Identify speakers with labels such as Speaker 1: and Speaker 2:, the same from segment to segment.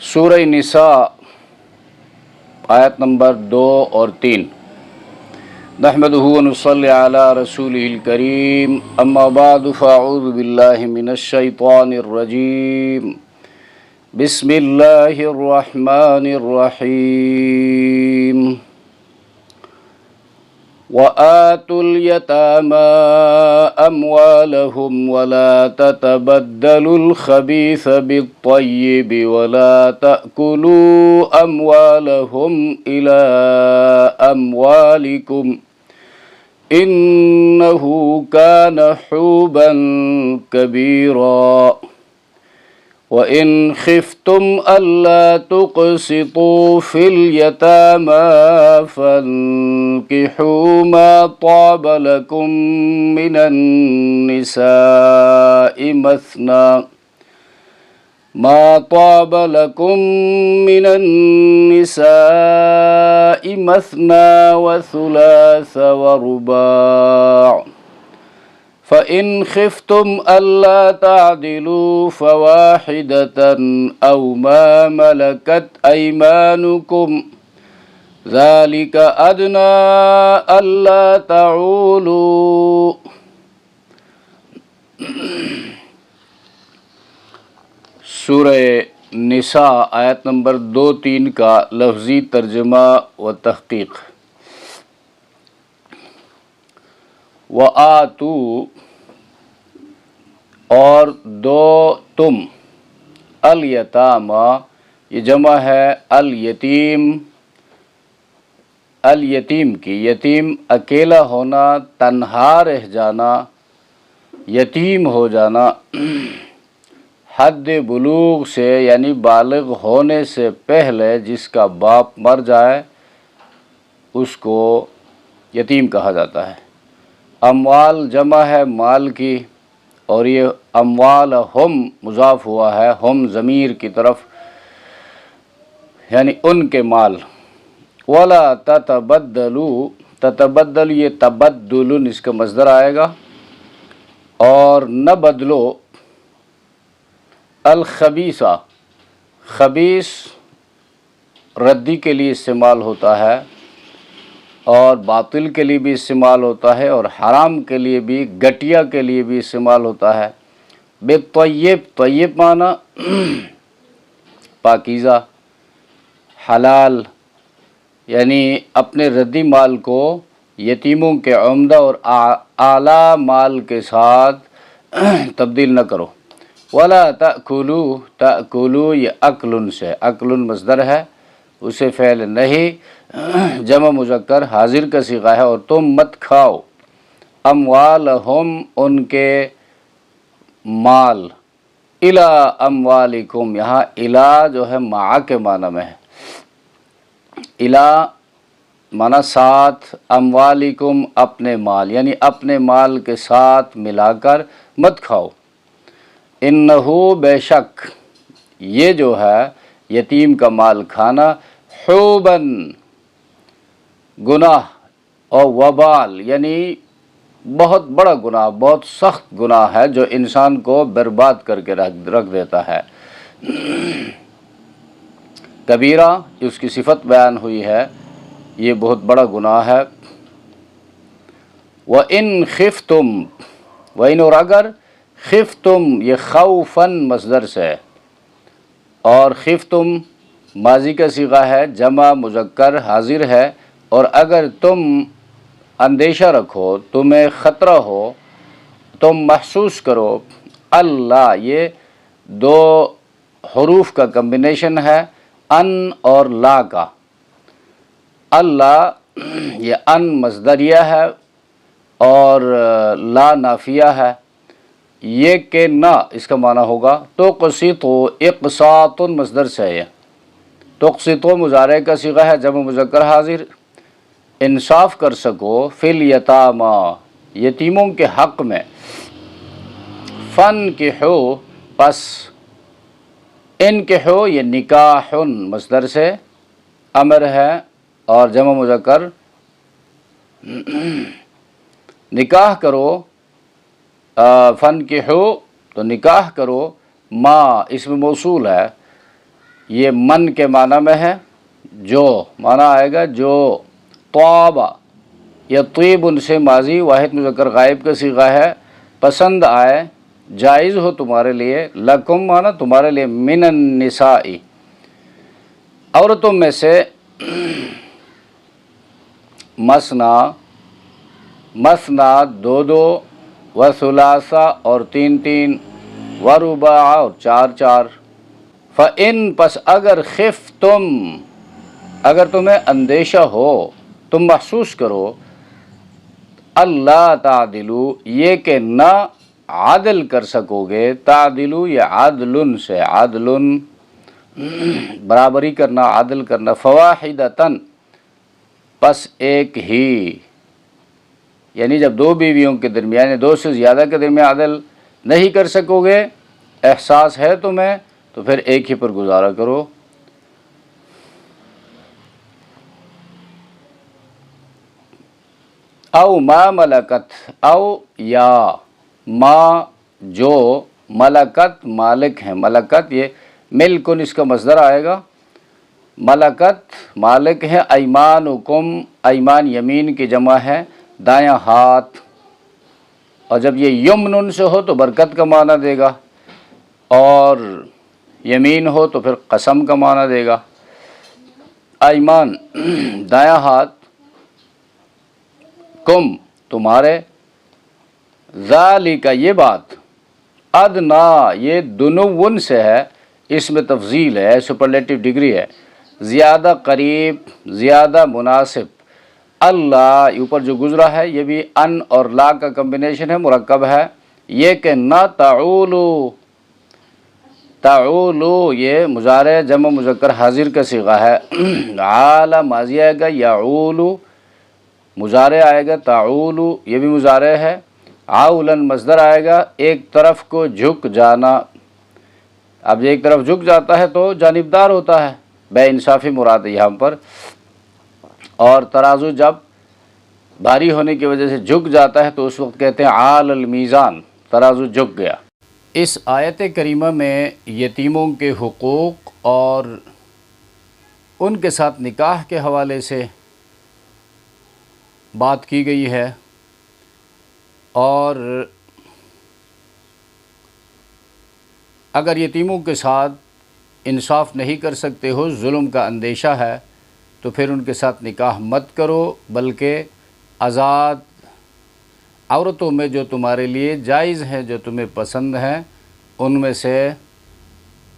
Speaker 1: سورہ نساء آیت نمبر 2 اور 3۔ نحمدہ ونصلی علی رسولہ الکریم، اما بعد فاعوذ باللہ من الشیطان الرجیم، بسم اللہ الرحمن الرحیم۔ وآتوا اليتامى أموالهم ولا تتبدلوا الخبيث بالطيب ولا تأكلوا أموالهم إلى أموالكم إنه كان حوبا كبيرا وإن خفتم ألا تقسطوا في اليتامى فانكحوا ما طاب لكم من النساء مثنى وثلاث ورباع فإن خفتم ألا تعدلوا فواحدة أو ما ملكت أيمانكم ذلك أدنى ألا تعولوا۔ سورہ نساء آیت نمبر 2-3 کا لفظی ترجمہ و تحقیق۔ وآتوا اور دو تم، الیتامى یہ جمع ہے الیتیم کی، یتیم اکیلا ہونا، تنہا رہ جانا، یتیم ہو جانا۔ حد بلوغ سے یعنی بالغ ہونے سے پہلے جس کا باپ مر جائے اس کو یتیم کہا جاتا ہے۔ اموال جمع ہے مال کی، اور یہ اموال ہم مضاف ہوا ہے ہم ضمیر کی طرف، یعنی ان کے مال۔ ولا تتبدلوا، تتبدل یہ تبدل اس کا مصدر آئے گا، اور نہ بدلو الخبیثہ، خبیث ردی کے لیے استعمال ہوتا ہے اور باطل کے لیے بھی استعمال ہوتا ہے، اور حرام کے لیے بھی، گٹیا کے لیے بھی استعمال ہوتا ہے۔ بالطیب، طیب معنی پاکیزہ، حلال، یعنی اپنے ردی مال کو یتیموں کے عمدہ اور اعلیٰ مال کے ساتھ تبدیل نہ کرو۔ ولا تأکلوا، تأکلوا یہ اکلن سے، اکلن مصدر ہے، اسے فعل نہیں، جمع مذکر حاضر کا صیغہ ہے، اور تم مت کھاؤ اموالہم ان کے مال، الی اموالکم یہاں الی جو ہے مع کے معنی میں ہے، الی معنی ساتھ، اموالکم اپنے مال، یعنی اپنے مال کے ساتھ ملا کر مت کھاؤ۔ انہو بے شک یہ جو ہے یتیم کا مال کھانا، حوباً گناہ، اور وبال یعنی بہت بڑا گناہ، بہت سخت گناہ ہے جو انسان کو برباد کر کے رکھ دیتا ہے۔ کبیرہ اس کی صفت بیان ہوئی ہے، یہ بہت بڑا گناہ ہے۔ وَإِنْ خِفْتُمْ، وَإِنْ اور اگر، خفتم یہ خوفاً مصدر سے ہے، اور خفتم ماضی کا صیغہ ہے، جمع مذکر حاضر ہے، اور اگر تم اندیشہ رکھو، تمہیں خطرہ ہو، تم محسوس کرو، اللہ یہ دو حروف کا کمبینیشن ہے، ان اور لا کا۔ اللہ یہ ان مصدریہ ہے اور لا نافیہ ہے، یہ کہ نہ اس کا معنی ہوگا تقسطوا، اقساط مصدر سے ہے، تقسطوا مضارع کا صیغہ ہے، جمع مذکر حاضر، انصاف کر سکو، فی الیتامى یتیموں کے حق میں، فانکحوا پس، انکحوا یہ نکاح مصدر سے امر ہے اور جمع مذکر، نکاح کرو، فنکحو تو نکاح کرو، ما اسم موصول ہے، یہ من کے معنی میں ہے، جو معنی آئے گا جو، طابہ یا طیب ان سے ماضی واحد مذکر غائب کا صیغہ ہے، پسند آئے، جائز ہو تمہارے لیے، لکم معنی تمہارے لیے، من النساء عورتوں میں سے، مثنا مثنا دو دو، و ثلاثہ اور تین تین، و رباع اور چار چار، فَإِن پس اگر خفتم اگر تمہیں اندیشہ ہو، تم محسوس کرو، اللہ تعدلو یہ کہ نہ عادل کر سکو گے، تعدلو یہ عادلن سے، عادلن برابری کرنا، عادل کرنا، فواحدتن پس ایک ہی، یعنی جب دو بیویوں کے درمیان یا دو سے زیادہ کے درمیان عدل نہیں کر سکو گے، احساس ہے تمہیں، تو پھر ایک ہی پر گزارا کرو۔ او ما ملکت، او یا ما جو ملکت مالک ہیں، ملکت یہ ملکن اس کا مصدر آئے گا، ملکت مالک ہے، ایمانکم ایمان یمین کی جمع ہے، دایاں ہاتھ، اور جب یہ یمنن سے ہو تو برکت کا معنی دے گا، اور یمین ہو تو پھر قسم کا معنی دے گا۔ ایمان دایاں ہاتھ، کم تمہارے، ذالک یہ بات، ادنا یہ دنون سے ہے، اس میں تفضیل ہے، سپرلیٹو ڈگری ہے، زیادہ قریب، زیادہ مناسب، اللہ اوپر جو گزرا ہے یہ بھی ان اور لا کا کمبینیشن ہے، مرکب ہے، یہ کہ نہ تعولو، تعولو یہ مضارع جمع مذکر حاضر کا صیغہ ہے، عال ماضی آئے گا، یعولو مضارع آئے گا، تعولو یہ بھی مضارع ہے، عاولن مصدر آئے گا، ایک طرف کو جھک جانا، اب ایک طرف جھک جاتا ہے تو جانبدار ہوتا ہے، بے انصافی مراد ہے یہاں پر، اور ترازو جب بھاری ہونے کی وجہ سے جھک جاتا ہے تو اس وقت کہتے ہیں عال المیزان، ترازو جھک گیا۔ اس آیت کریمہ میں یتیموں کے حقوق اور ان کے ساتھ نکاح کے حوالے سے بات کی گئی ہے، اور اگر یتیموں کے ساتھ انصاف نہیں کر سکتے ہو، ظلم کا اندیشہ ہے، تو پھر ان کے ساتھ نکاح مت کرو، بلکہ آزاد عورتوں میں جو تمہارے لیے جائز ہیں، جو تمہیں پسند ہیں، ان میں سے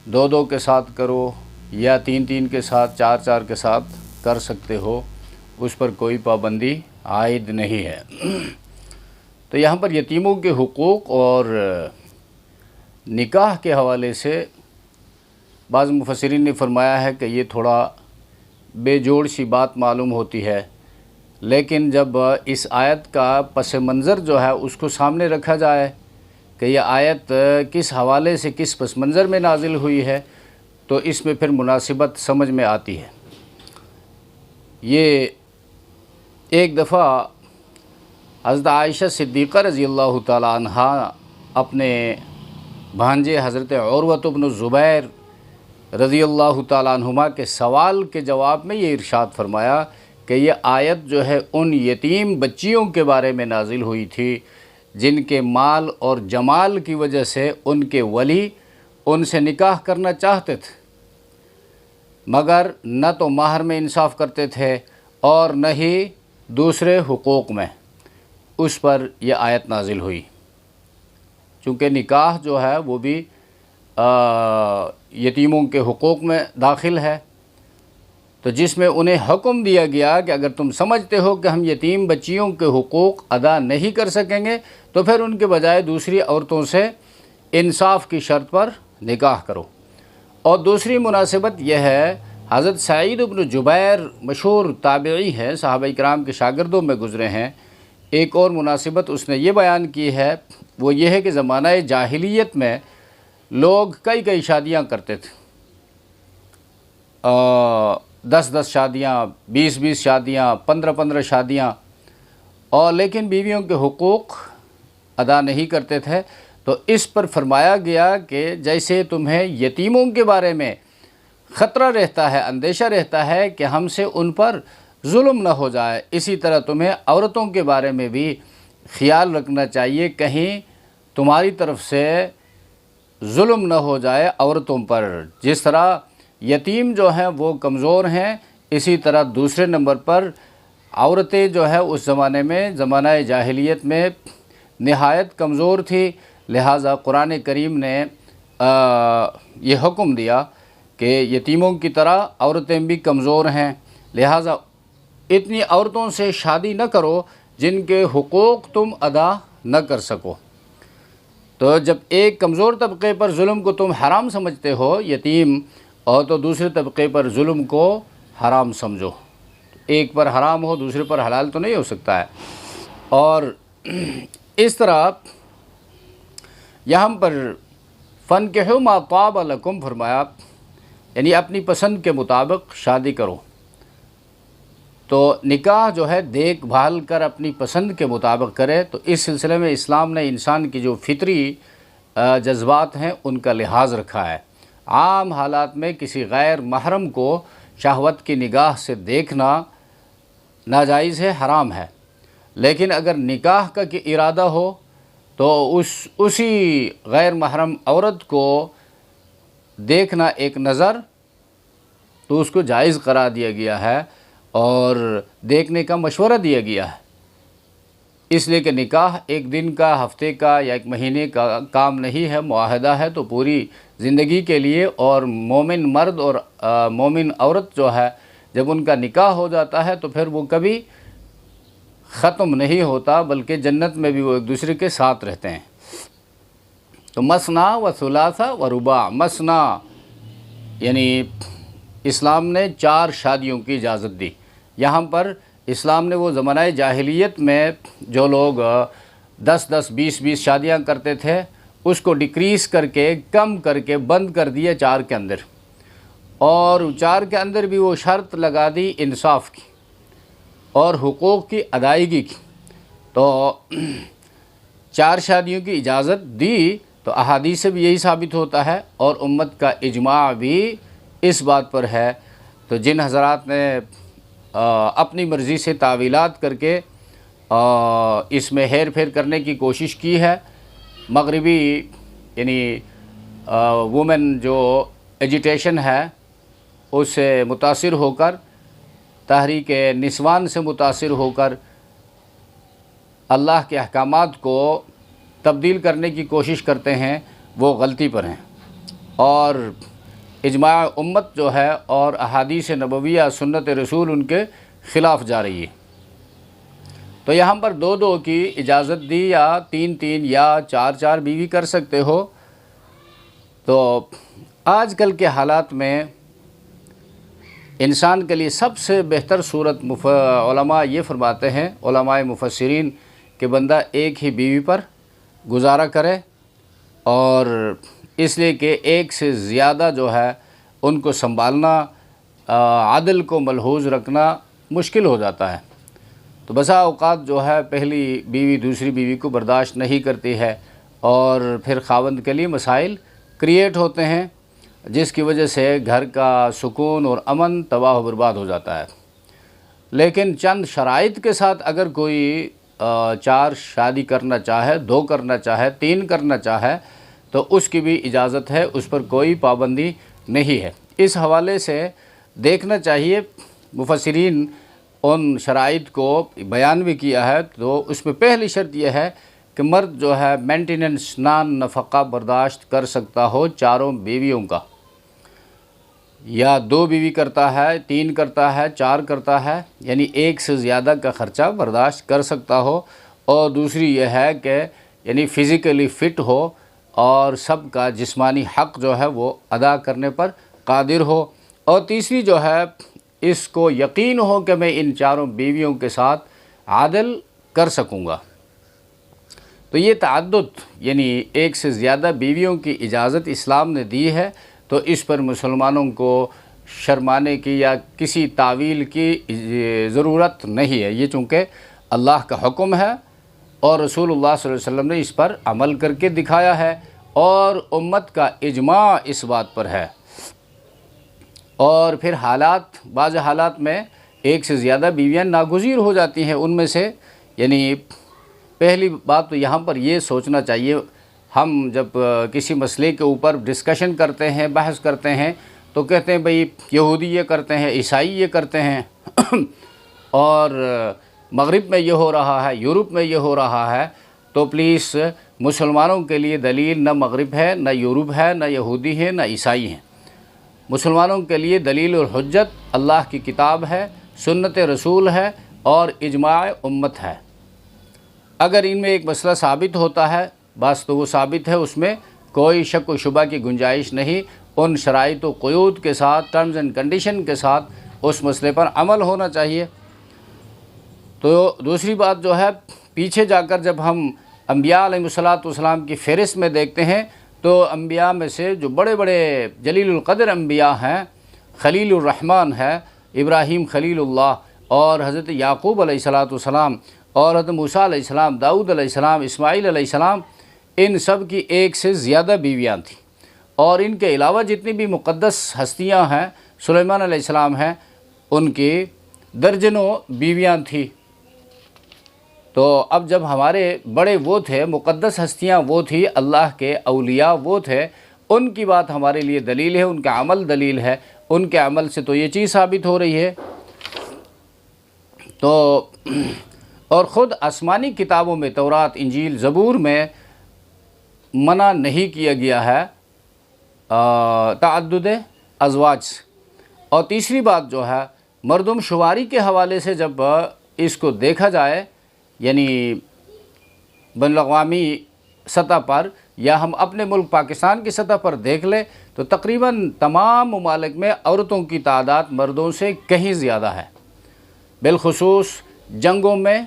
Speaker 1: دو دو کے ساتھ کرو، یا تین تین کے ساتھ، چار چار کے ساتھ کر سکتے ہو، اس پر کوئی پابندی عائد نہیں ہے۔ تو یہاں پر یتیموں کے حقوق اور نکاح کے حوالے سے بعض مفسرین نے فرمایا ہے کہ یہ تھوڑا بے جوڑ سی بات معلوم ہوتی ہے، لیکن جب اس آیت کا پس منظر جو ہے اس کو سامنے رکھا جائے کہ یہ آیت کس حوالے سے، کس پس منظر میں نازل ہوئی ہے، تو اس میں پھر مناسبت سمجھ میں آتی ہے۔ یہ ایک دفعہ حضرت عائشہ صدیقہ رضی اللہ تعالی عنہا اپنے بھانجے حضرت عروۃ بن زبیر رضی اللہ تعالیٰ عنہما کے سوال کے جواب میں یہ ارشاد فرمایا کہ یہ آیت جو ہے ان یتیم بچیوں کے بارے میں نازل ہوئی تھی جن کے مال اور جمال کی وجہ سے ان کے ولی ان سے نکاح کرنا چاہتے تھے، مگر نہ تو مہر میں انصاف کرتے تھے اور نہ ہی دوسرے حقوق میں، اس پر یہ آیت نازل ہوئی۔ چونکہ نکاح جو ہے وہ بھی یتیموں کے حقوق میں داخل ہے، تو جس میں انہیں حکم دیا گیا کہ اگر تم سمجھتے ہو کہ ہم یتیم بچیوں کے حقوق ادا نہیں کر سکیں گے تو پھر ان کے بجائے دوسری عورتوں سے انصاف کی شرط پر نکاح کرو۔ اور دوسری مناسبت یہ ہے، حضرت سعید بن جبیر مشہور تابعی ہیں، صحابہ کرام کے شاگردوں میں گزرے ہیں، ایک اور مناسبت اس نے یہ بیان کی ہے، وہ یہ ہے کہ زمانہ جاہلیت میں لوگ کئی شادیاں کرتے تھے، 10 شادیاں، 20 شادیاں، 15 شادیاں، اور لیکن بیویوں کے حقوق ادا نہیں کرتے تھے۔ تو اس پر فرمایا گیا کہ جیسے تمہیں یتیموں کے بارے میں خطرہ رہتا ہے، اندیشہ رہتا ہے کہ ہم سے ان پر ظلم نہ ہو جائے۔ اسی طرح تمہیں عورتوں کے بارے میں بھی خیال رکھنا چاہیے، کہیں تمہاری طرف سے ظلم نہ ہو جائے عورتوں پر۔ جس طرح یتیم جو ہیں وہ کمزور ہیں، اسی طرح دوسرے نمبر پر عورتیں جو ہے اس زمانے میں، زمانہ جاہلیت میں نہایت کمزور تھی، لہٰذا قرآن کریم نے یہ حکم دیا کہ یتیموں کی طرح عورتیں بھی کمزور ہیں، لہٰذا اتنی عورتوں سے شادی نہ کرو جن کے حقوق تم ادا نہ کر سکو۔ تو جب ایک کمزور طبقے پر ظلم کو تم حرام سمجھتے ہو، یتیم، اور تو دوسرے طبقے پر ظلم کو حرام سمجھو۔ ایک پر حرام ہو دوسرے پر حلال تو نہیں ہو سکتا ہے۔ اور اس طرح یہاں پر فَانْكِحُوا مَا طَابَ لَكُمْ فرمایا، یعنی اپنی پسند کے مطابق شادی کرو۔ تو نکاح جو ہے دیکھ بھال کر اپنی پسند کے مطابق کرے۔ تو اس سلسلے میں اسلام نے انسان کی جو فطری جذبات ہیں ان کا لحاظ رکھا ہے۔ عام حالات میں کسی غیر محرم کو شہوت کی نگاہ سے دیکھنا ناجائز ہے، حرام ہے، لیکن اگر نکاح کا ارادہ ہو تو اسی غیر محرم عورت کو دیکھنا ایک نظر تو اس کو جائز قرار دیا گیا ہے اور دیکھنے کا مشورہ دیا گیا ہے، اس لیے کہ نکاح ایک دن کا، ہفتے کا یا ایک مہینے کا کام نہیں ہے، معاہدہ ہے، تو پوری زندگی کے لیے۔ اور مومن مرد اور مومن عورت جو ہے جب ان کا نکاح ہو جاتا ہے تو پھر وہ کبھی ختم نہیں ہوتا، بلکہ جنت میں بھی وہ ایک دوسرے کے ساتھ رہتے ہیں۔ تو مثنا و ثلاثہ و رباع، مثنا یعنی اسلام نے 4 شادیوں کی اجازت دی۔ یہاں پر اسلام نے وہ زمانہ جاہلیت میں جو لوگ 10 20 شادیاں کرتے تھے اس کو ڈیکریز کر کے، کم کر کے بند کر دیا 4 کے اندر، اور 4 کے اندر بھی وہ شرط لگا دی انصاف کی اور حقوق کی ادائیگی کی۔ تو 4 شادیوں کی اجازت دی، تو احادیث سے بھی یہی ثابت ہوتا ہے اور امت کا اجماع بھی اس بات پر ہے۔ تو جن حضرات نے اپنی مرضی سے تعویلات کر کے اس میں ہیر پھیر کرنے کی کوشش کی ہے، مغربی یعنی وومن جو ایجیٹیشن ہے اس سے متاثر ہو کر، تحریک نسوان سے متاثر ہو کر اللہ کے احکامات کو تبدیل کرنے کی کوشش کرتے ہیں، وہ غلطی پر ہیں، اور اجماع امت جو ہے اور احادیث نبویہ سنت رسول ان کے خلاف جا رہی ہے۔ تو یہاں پر 2 کی اجازت دی، یا 3 یا 4 بیوی کر سکتے ہو۔ تو آج کل کے حالات میں انسان کے لیے سب سے بہتر صورت علماء یہ فرماتے ہیں، علماء مفسرین، کہ بندہ ایک ہی بیوی پر گزارا کرے، اور اس لیے کہ ایک سے زیادہ جو ہے ان کو سنبھالنا، عدل کو ملحوظ رکھنا مشکل ہو جاتا ہے۔ تو بسا اوقات جو ہے پہلی بیوی دوسری بیوی کو برداشت نہیں کرتی ہے، اور پھر خاوند کے لیے مسائل کریٹ ہوتے ہیں، جس کی وجہ سے گھر کا سکون اور امن تباہ و برباد ہو جاتا ہے۔ لیکن چند شرائط کے ساتھ اگر کوئی 4 شادی کرنا چاہے، 2 کرنا چاہے، 3 کرنا چاہے، تو اس کی بھی اجازت ہے، اس پر کوئی پابندی نہیں ہے۔ اس حوالے سے دیکھنا چاہیے، مفسرین ان شرائط کو بیان بھی کیا ہے۔ تو اس میں پہلی شرط یہ ہے کہ مرد جو ہے مینٹیننس، نفقہ برداشت کر سکتا ہو 4 بیویوں کا، یا 2 بیوی کرتا ہے، 3 کرتا ہے، 4 کرتا ہے، یعنی ایک سے زیادہ کا خرچہ برداشت کر سکتا ہو۔ اور دوسری یہ ہے کہ یعنی فزیکلی فٹ ہو اور سب کا جسمانی حق جو ہے وہ ادا کرنے پر قادر ہو۔ اور تیسری جو ہے اس کو یقین ہو کہ میں ان 4 بیویوں کے ساتھ عدل کر سکوں گا۔ تو یہ تعدد یعنی ایک سے زیادہ بیویوں کی اجازت اسلام نے دی ہے، تو اس پر مسلمانوں کو شرمانے کی یا کسی تعویل کی ضرورت نہیں ہے، یہ چونکہ اللہ کا حکم ہے اور رسول اللہ صلی اللہ علیہ وسلم نے اس پر عمل کر کے دکھایا ہے، اور امت کا اجماع اس بات پر ہے۔ اور پھر بعض حالات میں ایک سے زیادہ بیویاں ناگزیر ہو جاتی ہیں. ان میں سے یعنی پہلی بات تو یہاں پر یہ سوچنا چاہیے، ہم جب کسی مسئلے کے اوپر ڈسکشن کرتے ہیں، بحث کرتے ہیں، تو کہتے ہیں بھئی یہودی یہ کرتے ہیں، عیسائی یہ کرتے ہیں اور مغرب میں یہ ہو رہا ہے، یورپ میں یہ ہو رہا ہے. تو پلیز مسلمانوں کے لیے دلیل نہ مغرب ہے، نہ یورپ ہے، نہ یہودی ہے، نہ عیسائی ہیں. مسلمانوں کے لیے دلیل اور حجت اللہ کی کتاب ہے، سنت رسول ہے اور اجماع امت ہے. اگر ان میں ایک مسئلہ ثابت ہوتا ہے بس تو وہ ثابت ہے، اس میں کوئی شک و شبہ کی گنجائش نہیں. ان شرائط و قیود کے ساتھ، ٹرمز اینڈ کنڈیشن کے ساتھ اس مسئلے پر عمل ہونا چاہیے. تو دوسری بات جو ہے، پیچھے جا کر جب ہم انبیاء علیہ السلام کی فہرست میں دیکھتے ہیں تو انبیاء میں سے جو بڑے بڑے جلیل القدر انبیاء ہیں، خلیل الرحمن ہے ابراہیم خلیل اللہ، اور حضرت یعقوب علیہ السلام، اور حضرت موسیٰ علیہ السلام، داؤد علیہ السلام، اسماعیل علیہ السلام، ان سب کی ایک سے زیادہ بیویاں تھیں. اور ان کے علاوہ جتنی بھی مقدس ہستیاں ہیں، سلیمان علیہ السلام ہیں، ان کی درجنوں بیویاں تھیں. تو اب جب ہمارے بڑے وہ تھے، مقدس ہستیاں وہ تھی، اللہ کے اولیاء وہ تھے، ان کی بات ہمارے لیے دلیل ہے، ان کا عمل دلیل ہے. ان کے عمل سے تو یہ چیز ثابت ہو رہی ہے. تو اور خود آسمانی کتابوں میں، تورات، انجیل، زبور میں منع نہیں کیا گیا ہے تعدد ازواج. اور تیسری بات جو ہے، مردم شماری کے حوالے سے جب اس کو دیکھا جائے، یعنی بین الاقوامی سطح پر یا ہم اپنے ملک پاکستان کی سطح پر دیکھ لیں تو تقریباً تمام ممالک میں عورتوں کی تعداد مردوں سے کہیں زیادہ ہے. بالخصوص جنگوں میں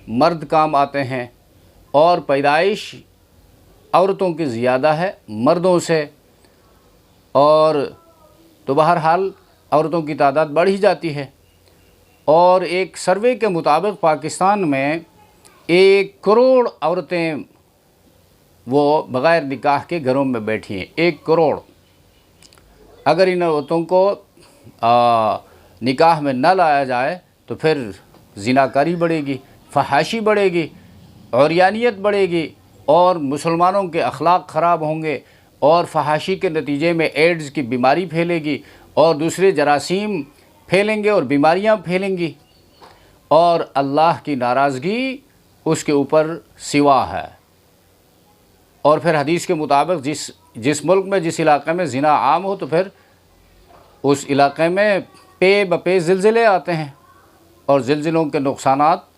Speaker 1: مرد کام آتے ہیں، اور پیدائش عورتوں کی زیادہ ہے مردوں سے. اور تو بہرحال عورتوں کی تعداد بڑھ ہی جاتی ہے. اور ایک سروے کے مطابق پاکستان میں 1 کروڑ عورتیں وہ بغیر نکاح کے گھروں میں بیٹھی ہیں. 1 کروڑ. اگر ان عورتوں کو نکاح میں نہ لایا جائے تو پھر زناکاری بڑھے گی، فحاشی بڑھے گی، عریانیت بڑھے گی، اور مسلمانوں کے اخلاق خراب ہوں گے، اور فحاشی کے نتیجے میں ایڈز کی بیماری پھیلے گی، اور دوسرے جراثیم پھیلیں گے اور بیماریاں پھیلیں گی، اور اللہ کی ناراضگی اس کے اوپر سوا ہے. اور پھر حدیث کے مطابق جس ملک میں، جس علاقے میں زنا عام ہو تو پھر اس علاقے میں پے بپے زلزلے آتے ہیں، اور زلزلوں کے نقصانات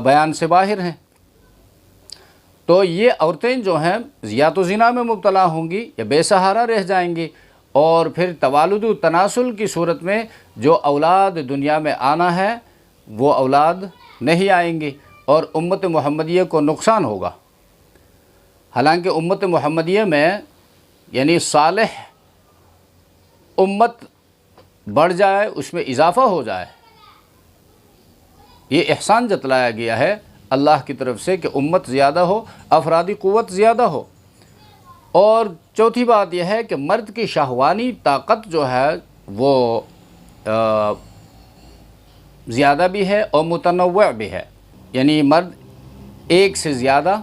Speaker 1: بیان سے باہر ہیں. تو یہ عورتیں جو ہیں یا تو زنا میں مبتلا ہوں گی یا بے سہارا رہ جائیں گی، اور پھر توالد و تناسل کی صورت میں جو اولاد دنیا میں آنا ہے وہ اولاد نہیں آئیں گی، اور امت محمدیہ کو نقصان ہوگا. حالانکہ امت محمدیہ میں یعنی صالح امت بڑھ جائے، اس میں اضافہ ہو جائے، یہ احسان جتلایا گیا ہے اللہ کی طرف سے کہ امت زیادہ ہو، افرادی قوت زیادہ ہو. اور چوتھی بات یہ ہے کہ مرد کی شہوانی طاقت جو ہے وہ زیادہ بھی ہے اور متنوع بھی ہے. یعنی مرد ایک سے زیادہ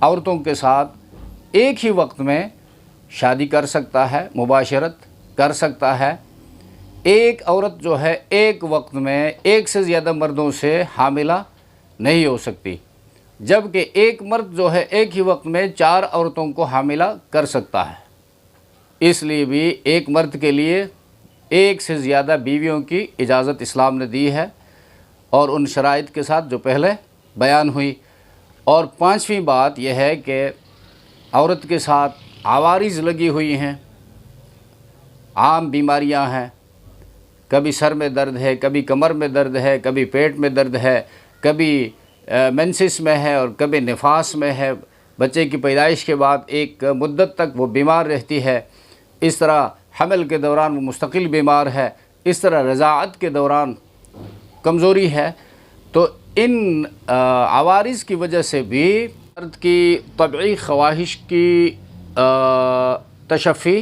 Speaker 1: عورتوں کے ساتھ ایک ہی وقت میں شادی کر سکتا ہے، مباشرت کر سکتا ہے. ایک عورت جو ہے ایک وقت میں ایک سے زیادہ مردوں سے حاملہ نہیں ہو سکتی، جبکہ ایک مرد جو ہے ایک ہی وقت میں 4 عورتوں کو حاملہ کر سکتا ہے. اس لیے بھی ایک مرد کے لیے ایک سے زیادہ بیویوں کی اجازت اسلام نے دی ہے، اور ان شرائط کے ساتھ جو پہلے بیان ہوئی. اور 5ویں بات یہ ہے کہ عورت کے ساتھ عوارض لگی ہوئی ہیں، عام بیماریاں ہیں، کبھی سر میں درد ہے، کبھی کمر میں درد ہے، کبھی پیٹ میں درد ہے، کبھی مینسس میں ہے، اور کبھی نفاس میں ہے. بچے کی پیدائش کے بعد ایک مدت تک وہ بیمار رہتی ہے، اس طرح حمل کے دوران وہ مستقل بیمار ہے، اس طرح رضاعت کے دوران کمزوری ہے. تو ان عوارض کی وجہ سے بھی مرد کی طبعی خواہش کی تشفی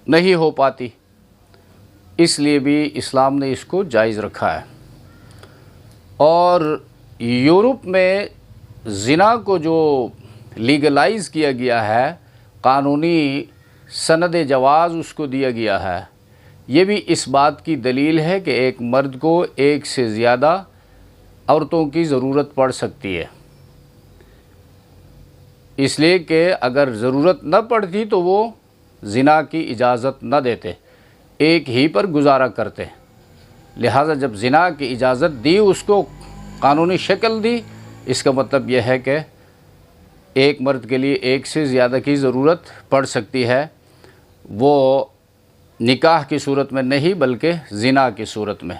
Speaker 1: نہیں ہو پاتی، اس لیے بھی اسلام نے اس کو جائز رکھا ہے۔ اور یورپ میں زنا کو جو لیگلائز کیا گیا ہے، قانونی سند جواز اس کو دیا گیا ہے، یہ بھی اس بات کی دلیل ہے کہ ایک مرد کو ایک سے زیادہ عورتوں کی ضرورت پڑ سکتی ہے، اس لیے کہ اگر ضرورت نہ پڑتی تو وہ زنا کی اجازت نہ دیتے، ایک ہی پر گزارا کرتے۔ لہٰذا جب زنا کی اجازت دی، اس کو قانونی شکل دی، اس کا مطلب یہ ہے کہ ایک مرد کے لیے ایک سے زیادہ کی ضرورت پڑ سکتی ہے، وہ نکاح کی صورت میں نہیں بلکہ زنا کی صورت میں۔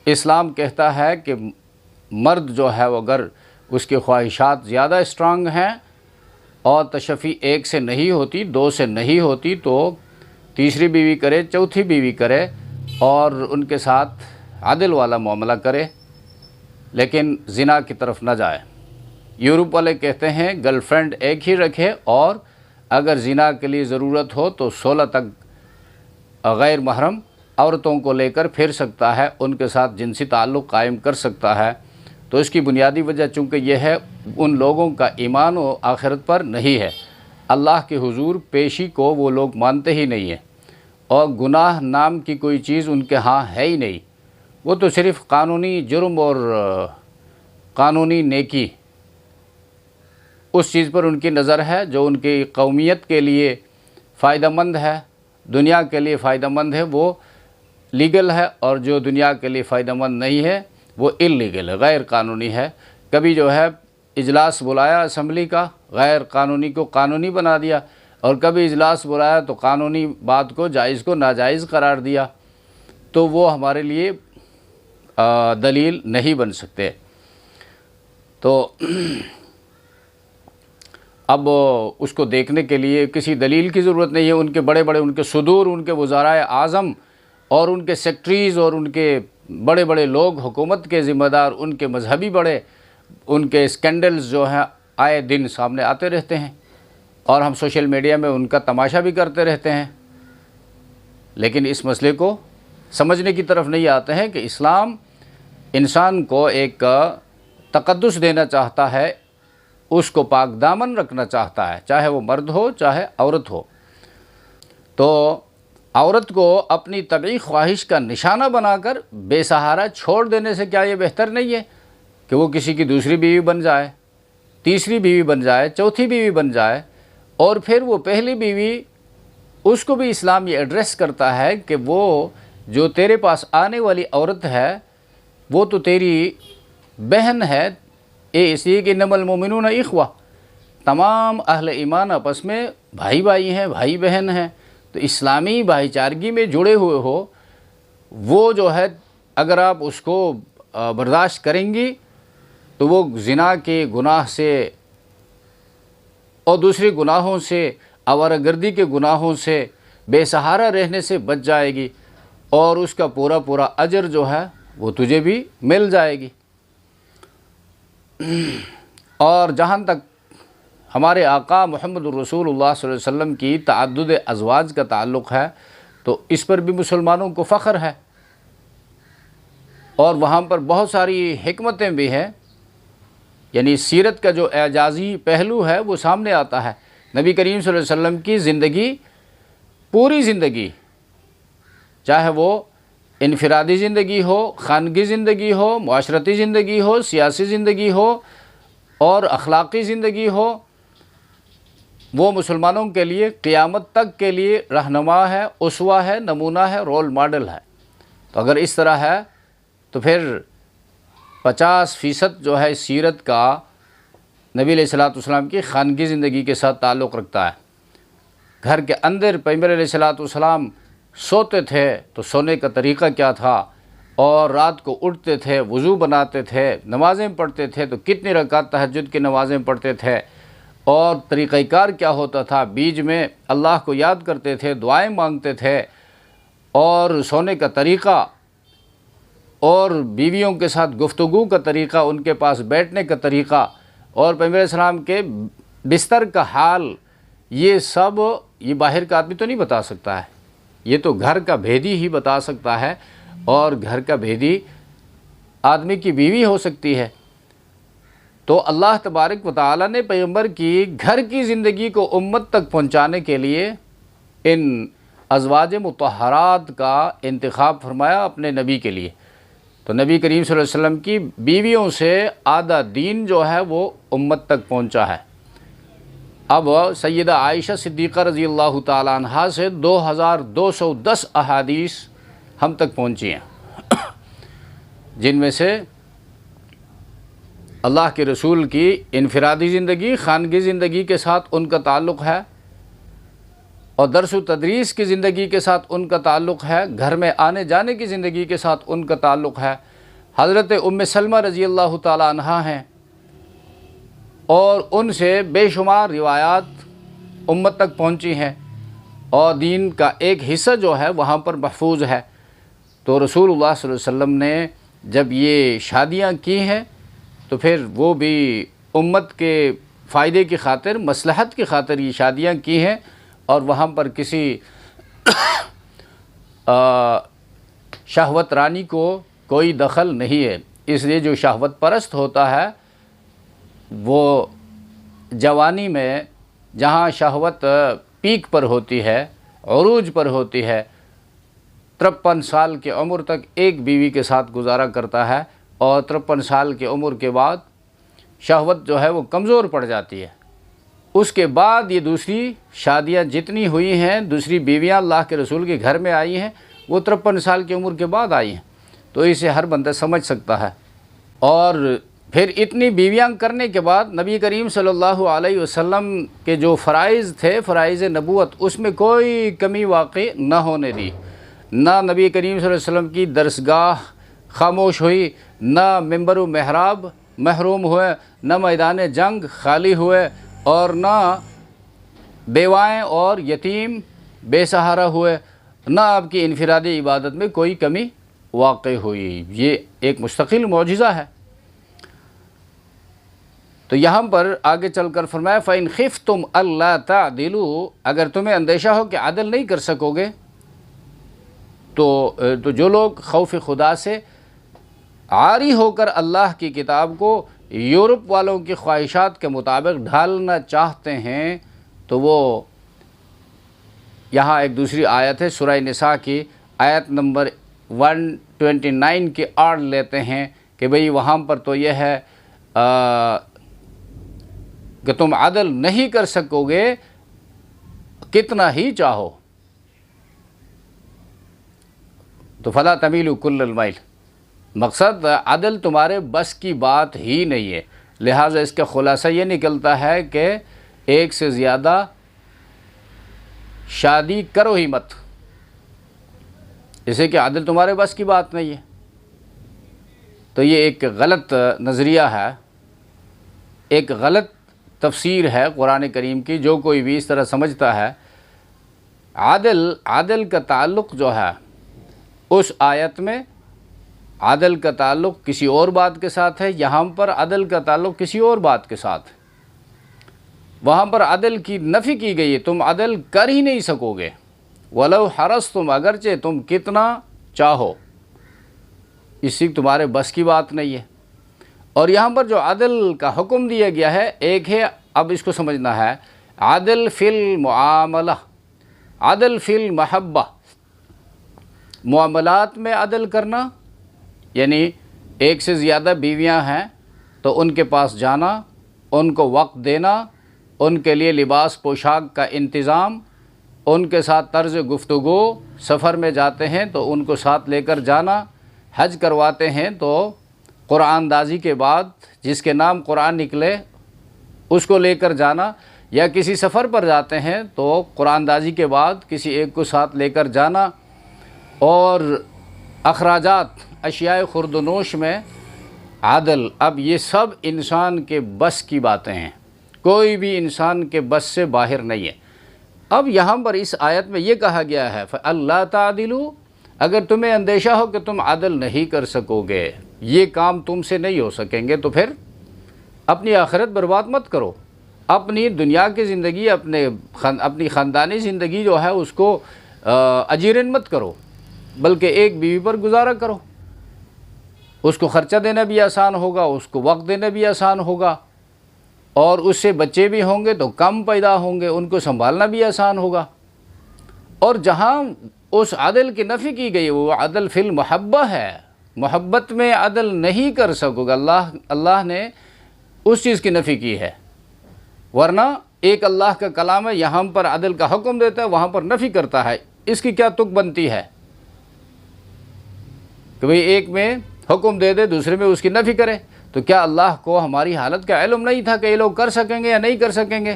Speaker 1: اسلام کہتا ہے کہ مرد جو ہے وہ اگر اس کی خواہشات زیادہ اسٹرانگ ہیں اور تشفی ایک سے نہیں ہوتی، دو سے نہیں ہوتی، تو تیسری بیوی کرے، چوتھی بیوی کرے اور ان کے ساتھ عدل والا معاملہ کرے، لیکن زنا کی طرف نہ جائے۔ یورپ والے کہتے ہیں گرل فرینڈ ایک ہی رکھے، اور اگر زنا کے لیے ضرورت ہو تو 16 تک غیر محرم عورتوں کو لے کر پھر سکتا ہے، ان کے ساتھ جنسی تعلق قائم کر سکتا ہے۔ تو اس کی بنیادی وجہ چونکہ یہ ہے، ان لوگوں کا ایمان و آخرت پر نہیں ہے، اللہ کے حضور پیشی کو وہ لوگ مانتے ہی نہیں ہیں، اور گناہ نام کی کوئی چیز ان کے ہاں ہے ہی نہیں، وہ تو صرف قانونی جرم اور قانونی نیکی، اس چیز پر ان کی نظر ہے جو ان کی قومیت کے لیے فائدہ مند ہے، دنیا کے لیے فائدہ مند ہے، وہ لیگل ہے، اور جو دنیا کے لیے فائدہ مند نہیں ہے وہ اللیگل ہے، غیر قانونی ہے۔ کبھی جو ہے اجلاس بلایا اسمبلی کا، غیر قانونی کو قانونی بنا دیا، اور کبھی اجلاس بلایا تو قانونی بات کو جائز کو ناجائز قرار دیا، تو وہ ہمارے لیے دلیل نہیں بن سکتے۔ تو اب اس کو دیکھنے کے لیے کسی دلیل کی ضرورت نہیں ہے، ان کے بڑے بڑے ان کے صدور، ان کے وزرائے اعظم اور ان کے سیکٹریز اور ان کے بڑے بڑے لوگ، حکومت کے ذمہ دار، ان کے مذہبی بڑے، ان کے اسکینڈلز جو ہیں آئے دن سامنے آتے رہتے ہیں، اور ہم سوشل میڈیا میں ان کا تماشا بھی کرتے رہتے ہیں، لیکن اس مسئلے کو سمجھنے کی طرف نہیں آتے ہیں کہ اسلام انسان کو ایک تقدس دینا چاہتا ہے، اس کو پاک دامن رکھنا چاہتا ہے، چاہے وہ مرد ہو چاہے عورت ہو۔ تو عورت کو اپنی طبعی خواہش کا نشانہ بنا کر بے سہارا چھوڑ دینے سے کیا یہ بہتر نہیں ہے کہ وہ کسی کی دوسری بیوی بن جائے، تیسری بیوی بن جائے، چوتھی بیوی بن جائے، اور پھر وہ پہلی بیوی، اس کو بھی اسلام یہ ایڈریس کرتا ہے کہ وہ جو تیرے پاس آنے والی عورت ہے وہ تو تیری بہن ہے، اس لیے کہ انما المؤمنون اخوہ، تمام اہل ایمان آپس میں بھائی بھائی ہیں، بھائی بہن ہیں، تو اسلامی بھائی چارگی میں جڑے ہوئے ہو، وہ جو ہے اگر آپ اس کو برداشت کریں گی تو وہ زنا کے گناہ سے اور دوسرے گناہوں سے، آوارہ گردی کے گناہوں سے، بے سہارا رہنے سے بچ جائے گی، اور اس کا پورا پورا اجر جو ہے وہ تجھے بھی مل جائے گی۔ اور جہاں تک ہمارے آقا محمد الرسول اللہ صلی اللہ علیہ وسلم کی تعدد ازواج کا تعلق ہے، تو اس پر بھی مسلمانوں کو فخر ہے، اور وہاں پر بہت ساری حکمتیں بھی ہیں، یعنی سیرت کا جو اعجازی پہلو ہے وہ سامنے آتا ہے۔ نبی کریم صلی اللہ علیہ وسلم کی زندگی، پوری زندگی، چاہے وہ انفرادی زندگی ہو، خانگی زندگی ہو، معاشرتی زندگی ہو، سیاسی زندگی ہو اور اخلاقی زندگی ہو، وہ مسلمانوں کے لیے قیامت تک کے لیے رہنما ہے، اسوہ ہے، نمونہ ہے، رول ماڈل ہے۔ تو اگر اس طرح ہے تو پھر 50% جو ہے سیرت کا نبی علیہ الصلوۃ والسلام کی خانگی زندگی کے ساتھ تعلق رکھتا ہے۔ گھر کے اندر پیغمبر علیہ الصلوۃ والسلام سوتے تھے تو سونے کا طریقہ کیا تھا، اور رات کو اٹھتے تھے، وضو بناتے تھے، نمازیں پڑھتے تھے تو کتنی رکعت تہجد کی نمازیں پڑھتے تھے، اور طریقہ کار کیا ہوتا تھا، بیچ میں اللہ کو یاد کرتے تھے، دعائیں مانگتے تھے، اور سونے کا طریقہ اور بیویوں کے ساتھ گفتگو کا طریقہ، ان کے پاس بیٹھنے کا طریقہ، اور پیغمبر علیہ السلام کے بستر کا حال، یہ سب یہ باہر کا آدمی تو نہیں بتا سکتا ہے، یہ تو گھر کا بھیدی ہی بتا سکتا ہے، اور گھر کا بھیدی آدمی کی بیوی ہو سکتی ہے۔ تو اللہ تبارک و تعالیٰ نے پیغمبر کی گھر کی زندگی کو امت تک پہنچانے کے لیے ان ازواج مطہرات کا انتخاب فرمایا اپنے نبی کے لیے۔ تو نبی کریم صلی اللہ علیہ وسلم کی بیویوں سے آدھا دین جو ہے وہ امت تک پہنچا ہے۔ اب سیدہ عائشہ صدیقہ رضی اللہ تعالیٰ عنہا سے 2210 احادیث ہم تک پہنچی ہیں، جن میں سے اللہ کے رسول کی انفرادی زندگی، خانگی زندگی کے ساتھ ان کا تعلق ہے، اور درس و تدریس کی زندگی کے ساتھ ان کا تعلق ہے، گھر میں آنے جانے کی زندگی کے ساتھ ان کا تعلق ہے۔ حضرت ام سلمہ رضی اللہ تعالی عنہا ہیں، اور ان سے بے شمار روایات امت تک پہنچی ہیں، اور دین کا ایک حصہ جو ہے وہاں پر محفوظ ہے۔ تو رسول اللہ صلی اللہ علیہ وسلم نے جب یہ شادیاں کی ہیں تو پھر وہ بھی امت کے فائدے کی خاطر، مصلحت کی خاطر یہ شادیاں کی ہیں، اور وہاں پر کسی شہوت رانی کو کوئی دخل نہیں ہے۔ اس لیے جو شہوت پرست ہوتا ہے وہ جوانی میں جہاں شہوت پیک پر ہوتی ہے، عروج پر ہوتی ہے، 53 سال کی عمر تک ایک بیوی کے ساتھ گزارا کرتا ہے، اور 53 سال کی عمر کے بعد شہوت جو ہے وہ کمزور پڑ جاتی ہے۔ اس کے بعد یہ دوسری شادیاں جتنی ہوئی ہیں، دوسری بیویاں اللہ کے رسول کے گھر میں آئی ہیں، وہ 53 سال کی عمر کے بعد آئی ہیں۔ تو اسے ہر بندہ سمجھ سکتا ہے۔ اور پھر اتنی بیویاں کرنے کے بعد نبی کریم صلی اللہ علیہ وسلم کے جو فرائض تھے، فرائض نبوت، اس میں کوئی کمی واقع نہ ہونے دی۔ نہ نبی کریم صلی اللہ علیہ وسلم کی درسگاہ خاموش ہوئی، نہ ممبر و محراب محروم ہوئے، نہ میدان جنگ خالی ہوئے، اور نہ بیوائیں اور یتیم بے سہارا ہوئے، نہ آپ کی انفرادی عبادت میں کوئی کمی واقع ہوئی۔ یہ ایک مستقل معجزہ ہے۔ تو یہاں پر آگے چل کر فرمایا فَإِنْ خِفْتُمْ أَلَّا تَعْدِلُوا، اگر تمہیں اندیشہ ہو کہ عدل نہیں کر سکو گے، تو جو لوگ خوف خدا سے عاری ہو کر اللہ کی کتاب کو یورپ والوں کی خواہشات کے مطابق ڈھالنا چاہتے ہیں، تو وہ یہاں ایک دوسری آیت ہے سورہ نساء کی آیت نمبر 129 کی آڑ لیتے ہیں کہ بھئی وہاں پر تو یہ ہے کہ تم عدل نہیں کر سکو گے کتنا ہی چاہو، تو فلا تمیلوا کل المیل، مقصد عدل تمہارے بس کی بات ہی نہیں ہے۔ لہٰذا اس کا خلاصہ یہ نکلتا ہے کہ ایک سے زیادہ شادی کرو ہی مت، اسے کہ عدل تمہارے بس کی بات نہیں ہے۔ تو یہ ایک غلط نظریہ ہے، ایک غلط تفسیر ہے قرآن کریم کی۔ جو کوئی بھی اس طرح سمجھتا ہے، عدل کا تعلق جو ہے اس آیت میں عدل کا تعلق کسی اور بات کے ساتھ ہے، یہاں پر عدل کا تعلق کسی اور بات کے ساتھ ہے۔ وہاں پر عدل کی نفی کی گئی ہے، تم عدل کر ہی نہیں سکو گے، وَلَوْ حَرَصْتُمْ، اگرچہ تم کتنا چاہو، اس سے تمہارے بس کی بات نہیں ہے۔ اور یہاں پر جو عدل کا حکم دیا گیا ہے، ایک ہے، اب اس کو سمجھنا ہے، عدل فی المعاملہ، عدل فی المحبہ، معاملات میں عدل کرنا، یعنی ایک سے زیادہ بیویاں ہیں تو ان کے پاس جانا، ان کو وقت دینا، ان کے لیے لباس پوشاک کا انتظام، ان کے ساتھ طرز گفتگو، سفر میں جاتے ہیں تو ان کو ساتھ لے کر جانا، حج کرواتے ہیں تو قرآن دازی کے بعد جس کے نام قرآن نکلے اس کو لے کر جانا، یا کسی سفر پر جاتے ہیں تو قرآن دازی کے بعد کسی ایک کو ساتھ لے کر جانا، اور اخراجات اشیاء خورد و نوش میں عدل۔ اب یہ سب انسان کے بس کی باتیں ہیں، کوئی بھی انسان کے بس سے باہر نہیں ہے۔ اب یہاں پر اس آیت میں یہ کہا گیا ہے فَأَلَّا تَعْدِلُوا، اگر تمہیں اندیشہ ہو کہ تم عدل نہیں کر سکو گے، یہ کام تم سے نہیں ہو سکیں گے، تو پھر اپنی آخرت برباد مت کرو، اپنی دنیا کی زندگی، اپنی خاندانی زندگی جو ہے اس کو اجیرن مت کرو، بلکہ ایک بیوی پر گزارا کرو، اس کو خرچہ دینا بھی آسان ہوگا، اس کو وقت دینا بھی آسان ہوگا، اور اس سے بچے بھی ہوں گے تو کم پیدا ہوں گے، ان کو سنبھالنا بھی آسان ہوگا۔ اور جہاں اس عدل کی نفی کی گئی وہ عدل فی المحبہ ہے، محبت میں عدل نہیں کر سکو گے، اللہ نے اس چیز کی نفی کی ہے، ورنہ ایک اللہ کا کلام ہے، یہاں پر عدل کا حکم دیتا ہے، وہاں پر نفی کرتا ہے، اس کی کیا تک بنتی ہے کہ بھئی ایک میں حکم دے دے دوسرے میں اس کی نفی کرے؟ تو کیا اللہ کو ہماری حالت کا علم نہیں تھا کہ یہ لوگ کر سکیں گے یا نہیں کر سکیں گے؟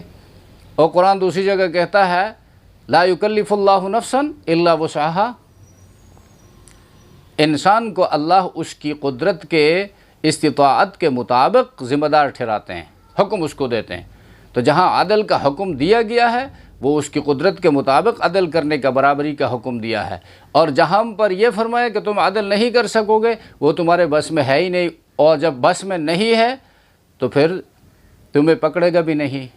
Speaker 1: اور قرآن دوسری جگہ کہتا ہے لا یکلف اللہ نفسا الا وسعها، انسان کو اللہ اس کی قدرت کے استطاعت کے مطابق ذمہ دار ٹھہراتے ہیں، حکم اس کو دیتے ہیں۔ تو جہاں عدل کا حکم دیا گیا ہے وہ اس کی قدرت کے مطابق عدل کرنے کا، برابری کا حکم دیا ہے، اور جہاں پر یہ فرمایا کہ تم عدل نہیں کر سکو گے وہ تمہارے بس میں ہے ہی نہیں، اور جب بس میں نہیں ہے تو پھر تمہیں پکڑے گا بھی نہیں۔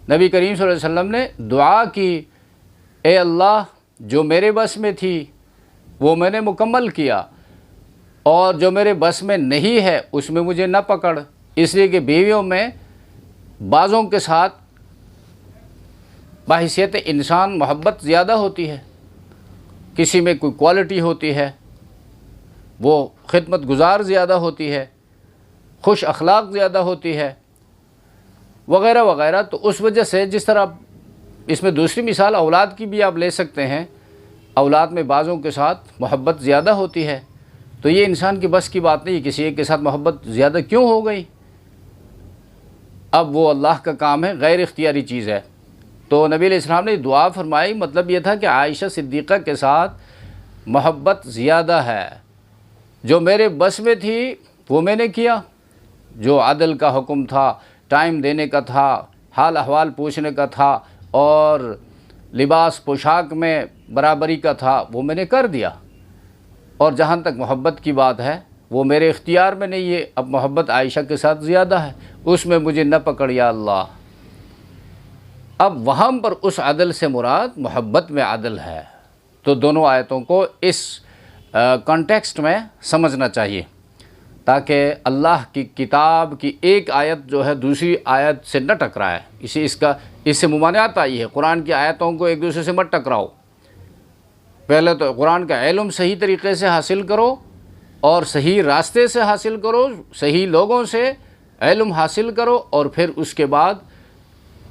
Speaker 1: نبی کریم صلی اللہ علیہ وسلم نے دعا کی، اے اللہ جو میرے بس میں تھی وہ میں نے مکمل کیا، اور جو میرے بس میں نہیں ہے اس میں مجھے نہ پکڑ، اس لیے کہ بیویوں میں بعضوں کے ساتھ بحیثیت انسان محبت زیادہ ہوتی ہے، کسی میں کوئی کوالٹی ہوتی ہے، وہ خدمت گزار زیادہ ہوتی ہے، خوش اخلاق زیادہ ہوتی ہے، وغیرہ وغیرہ۔ تو اس وجہ سے جس طرح اس میں دوسری مثال اولاد کی بھی آپ لے سکتے ہیں، اولاد میں بعضوں کے ساتھ محبت زیادہ ہوتی ہے، تو یہ انسان کی بس کی بات نہیں، کسی ایک کے ساتھ محبت زیادہ کیوں ہو گئی؟ اب وہ اللہ کا کام ہے، غیر اختیاری چیز ہے۔ تو نبی علیہ السلام نے دعا فرمائی، مطلب یہ تھا کہ عائشہ صدیقہ کے ساتھ محبت زیادہ ہے، جو میرے بس میں تھی وہ میں نے کیا، جو عدل کا حکم تھا، ٹائم دینے کا تھا، حال احوال پوچھنے کا تھا، اور لباس پوشاک میں برابری کا تھا، وہ میں نے کر دیا۔ اور جہاں تک محبت کی بات ہے وہ میرے اختیار میں نہیں ہے، اب محبت عائشہ کے ساتھ زیادہ ہے، اس میں مجھے نہ پکڑ یا اللہ۔ اب وہاں پر اس عدل سے مراد محبت میں عدل ہے۔ تو دونوں آیتوں کو اس کانٹیکسٹ میں سمجھنا چاہیے، تاکہ اللہ کی کتاب کی ایک آیت جو ہے دوسری آیت سے نہ ٹکرائے، اس سے ممانعت آئی ہے۔ قرآن کی آیتوں کو ایک دوسرے سے مت ٹکراؤ، پہلے تو قرآن کا علم صحیح طریقے سے حاصل کرو، اور صحیح راستے سے حاصل کرو، صحیح لوگوں سے علم حاصل کرو، اور پھر اس کے بعد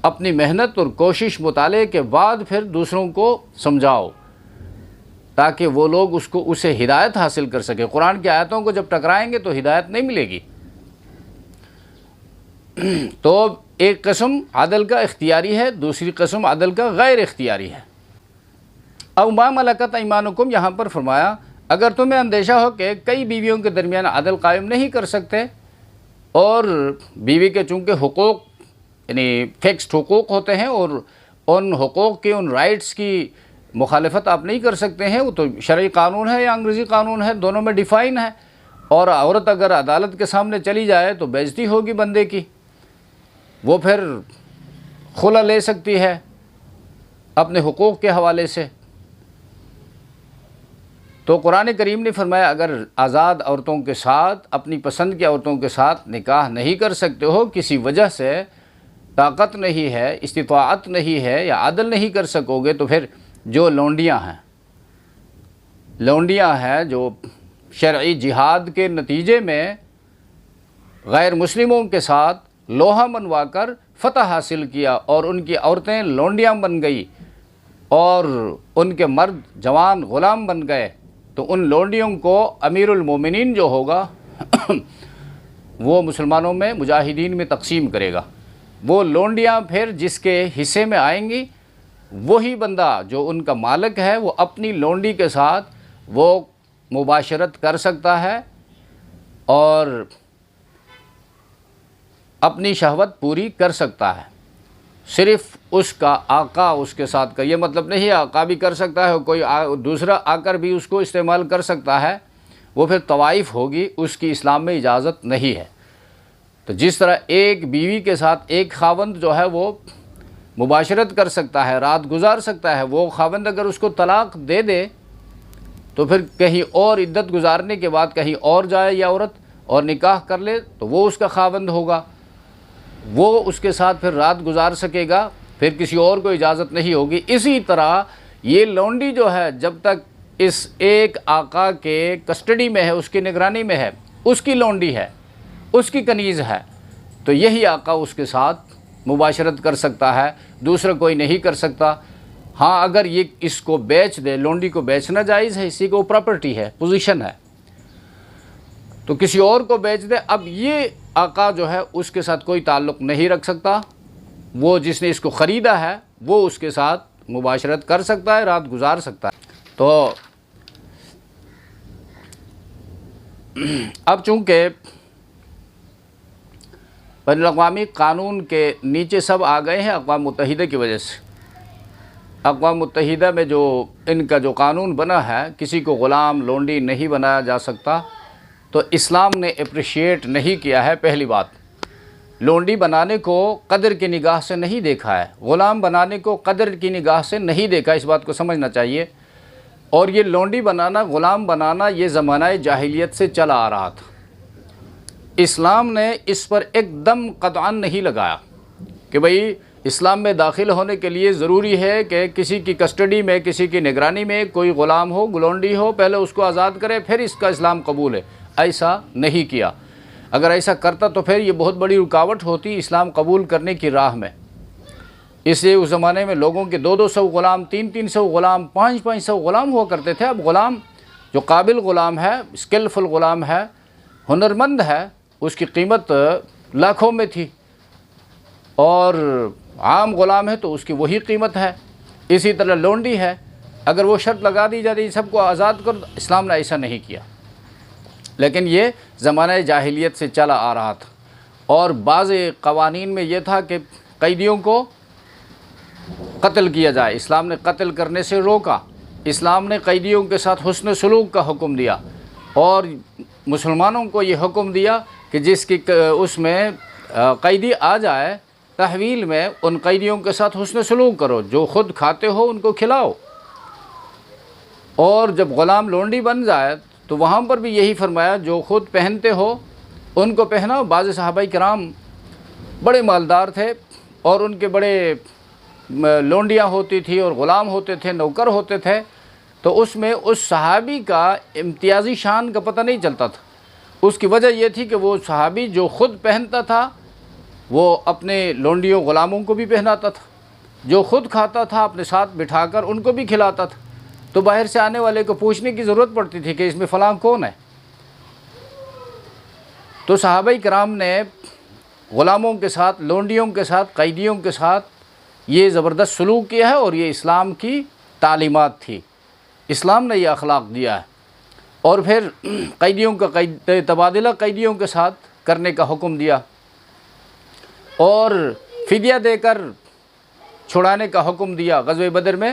Speaker 1: اپنی محنت اور کوشش مطالعے کے بعد پھر دوسروں کو سمجھاؤ، تاکہ وہ لوگ اسے ہدایت حاصل کر سکے۔ قرآن کی آیتوں کو جب ٹکرائیں گے تو ہدایت نہیں ملے گی۔ تو ایک قسم عدل کا اختیاری ہے، دوسری قسم عدل کا غیر اختیاری ہے۔ او ما ملکت ایمانکم، یہاں پر فرمایا اگر تمہیں اندیشہ ہو کہ کئی بیویوں کے درمیان عدل قائم نہیں کر سکتے، اور بیوی کے چونکہ حقوق یعنی فکسڈ حقوق ہوتے ہیں، اور ان حقوق کی، ان رائٹس کی مخالفت آپ نہیں کر سکتے ہیں، وہ تو شرعی قانون ہے یا انگریزی قانون ہے، دونوں میں ڈیفائن ہے، اور عورت اگر عدالت کے سامنے چلی جائے تو بے عزتی ہوگی بندے کی، وہ پھر خلع لے سکتی ہے اپنے حقوق کے حوالے سے۔ تو قرآن کریم نے فرمایا اگر آزاد عورتوں کے ساتھ، اپنی پسند کی عورتوں کے ساتھ نکاح نہیں کر سکتے ہو، کسی وجہ سے طاقت نہیں ہے، استطاعت نہیں ہے، یا عدل نہیں کر سکو گے، تو پھر جو لونڈیاں ہیں جو شرعی جہاد کے نتیجے میں غیر مسلموں کے ساتھ لوہا منوا کر فتح حاصل کیا، اور ان کی عورتیں لونڈیاں بن گئی، اور ان کے مرد جوان غلام بن گئے، تو ان لونڈیوں کو امیر المومنین جو ہوگا وہ مسلمانوں میں، مجاہدین میں تقسیم کرے گا۔ وہ لونڈیاں پھر جس کے حصے میں آئیں گی، وہی بندہ جو ان کا مالک ہے وہ اپنی لونڈی کے ساتھ وہ مباشرت کر سکتا ہے، اور اپنی شہوت پوری کر سکتا ہے۔ صرف اس کا آقا اس کے ساتھ کا، یہ مطلب نہیں آقا بھی کر سکتا ہے، کوئی دوسرا آ کر بھی اس کو استعمال کر سکتا ہے، وہ پھر طوائف ہوگی، اس کی اسلام میں اجازت نہیں ہے۔ تو جس طرح ایک بیوی کے ساتھ ایک خاوند جو ہے وہ مباشرت کر سکتا ہے، رات گزار سکتا ہے، وہ خاوند اگر اس کو طلاق دے دے تو پھر کہیں اور عدت گزارنے کے بعد کہیں اور جائے یا عورت اور نکاح کر لے تو وہ اس کا خاوند ہوگا، وہ اس کے ساتھ پھر رات گزار سکے گا، پھر کسی اور کو اجازت نہیں ہوگی۔ اسی طرح یہ لونڈی جو ہے جب تک اس ایک آقا کے کسٹڈی میں ہے، اس کی نگرانی میں ہے، اس کی لونڈی ہے، اس کی کنیز ہے، تو یہی آقا اس کے ساتھ مباشرت کر سکتا ہے، دوسرا کوئی نہیں کر سکتا۔ ہاں اگر یہ اس کو بیچ دے، لونڈی کو بیچنا جائز ہے، اسی کو پراپرٹی ہے، پوزیشن ہے، تو کسی اور کو بیچ دے، اب یہ آقا جو ہے اس کے ساتھ کوئی تعلق نہیں رکھ سکتا، وہ جس نے اس کو خریدا ہے وہ اس کے ساتھ مباشرت کر سکتا ہے، رات گزار سکتا ہے۔ تو اب چونکہ بین الاقوامی قانون کے نیچے سب آ گئے ہیں اقوام متحدہ کی وجہ سے، اقوام متحدہ میں جو ان کا جو قانون بنا ہے، کسی کو غلام لونڈی نہیں بنایا جا سکتا، تو اسلام نے اپریشیٹ نہیں کیا ہے۔ پہلی بات، لونڈی بنانے کو قدر کی نگاہ سے نہیں دیکھا ہے، غلام بنانے کو قدر کی نگاہ سے نہیں دیکھا، اس بات کو سمجھنا چاہیے۔ اور یہ لونڈی بنانا، غلام بنانا، یہ زمانہ جاہلیت سے چلا آ رہا تھا، اسلام نے اس پر ایک دم قطعاً نہیں لگایا کہ بھئی اسلام میں داخل ہونے کے لیے ضروری ہے کہ کسی کی کسٹڈی میں، کسی کی نگرانی میں کوئی غلام ہو، لونڈی ہو، پہلے اس کو آزاد کرے پھر اس کا اسلام قبول ہے، ایسا نہیں کیا۔ اگر ایسا کرتا تو پھر یہ بہت بڑی رکاوٹ ہوتی اسلام قبول کرنے کی راہ میں۔ اس لیے اس زمانے میں لوگوں کے 200 غلام، 300 غلام، 500 غلام ہوا کرتے تھے۔ اب غلام جو قابل غلام ہے، اسکلفل غلام ہے، ہنرمند ہے، اس کی قیمت لاکھوں میں تھی، اور عام غلام ہے تو اس کی وہی قیمت ہے۔ اسی طرح لونڈی ہے، اگر وہ شرط لگا دی جاتی سب کو آزاد کر، اسلام نے ایسا نہیں کیا، لیکن یہ زمانہ جاہلیت سے چلا آ رہا تھا۔ اور بعض قوانین میں یہ تھا کہ قیدیوں کو قتل کیا جائے، اسلام نے قتل کرنے سے روکا، اسلام نے قیدیوں کے ساتھ حسن سلوک کا حکم دیا، اور مسلمانوں کو یہ حکم دیا کہ جس کی اس میں قیدی آ جائے تحویل میں، ان قیدیوں کے ساتھ حسن سلوک کرو، جو خود کھاتے ہو ان کو کھلاؤ۔ اور جب غلام لونڈی بن جائے تو وہاں پر بھی یہی فرمایا، جو خود پہنتے ہو ان کو پہناؤ۔ بعض صحابہ کرام بڑے مالدار تھے اور ان کے بڑے لونڈیاں ہوتی تھی اور غلام ہوتے تھے، نوکر ہوتے تھے، تو اس میں اس صحابی کا امتیازی شان کا پتہ نہیں چلتا تھا۔ اس کی وجہ یہ تھی کہ وہ صحابی جو خود پہنتا تھا وہ اپنے لونڈیوں غلاموں کو بھی پہناتا تھا، جو خود کھاتا تھا اپنے ساتھ بٹھا کر ان کو بھی کھلاتا تھا، تو باہر سے آنے والے کو پوچھنے کی ضرورت پڑتی تھی کہ اس میں فلاں کون ہے۔ تو صحابہ کرام نے غلاموں کے ساتھ، لونڈیوں کے ساتھ، قیدیوں کے ساتھ یہ زبردست سلوک کیا ہے، اور یہ اسلام کی تعلیمات تھی، اسلام نے یہ اخلاق دیا ہے۔ اور پھر قیدیوں کا تبادلہ قیدیوں کے ساتھ کرنے کا حکم دیا، اور فدیہ دے کر چھڑانے کا حکم دیا۔ غزوہ بدر میں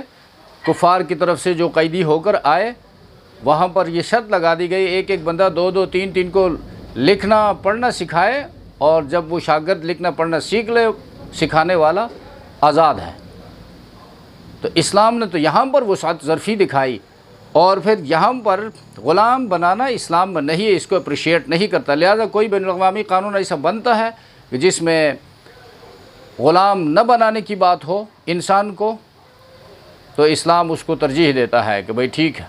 Speaker 1: کفار کی طرف سے جو قیدی ہو کر آئے، وہاں پر یہ شرط لگا دی گئی، ایک ایک بندہ 2 3 کو لکھنا پڑھنا سکھائے، اور جب وہ شاگرد لکھنا پڑھنا سیکھ لے، سکھانے والا آزاد ہے۔ تو اسلام نے تو یہاں پر وہ ظرفی دکھائی، اور پھر یہاں پر غلام بنانا اسلام میں نہیں ہے، اس کو اپریشیٹ نہیں کرتا۔ لہذا کوئی بین الاقوامی قانون ایسا بنتا ہے کہ جس میں غلام نہ بنانے کی بات ہو انسان کو، تو اسلام اس کو ترجیح دیتا ہے کہ بھئی ٹھیک ہے،